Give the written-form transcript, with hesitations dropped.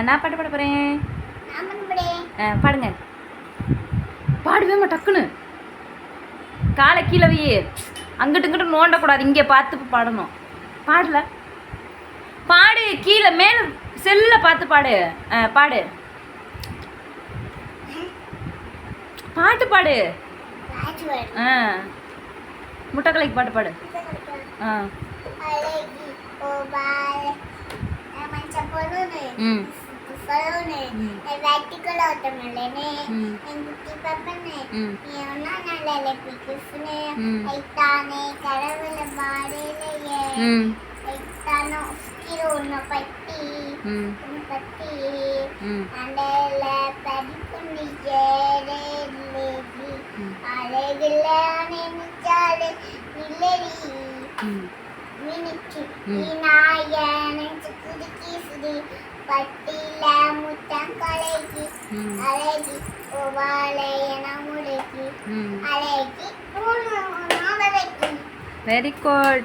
நான் பாட்டு பாட போகிறேன். பாடுங்க. பாடுவேம்மா டக்குன்னு. காலை கீழே வையே, அங்கிட்டு இங்கிட்டு நோண்டக்கூடாது, இங்கே பார்த்து பாடணும். பாடல பாடு, கீழே மேலே செல்ல பார்த்து பாடு. பாடு, பாட்டு பாடு. முட்டைக்கலைக்கு பாட்டு பாடு. Very good.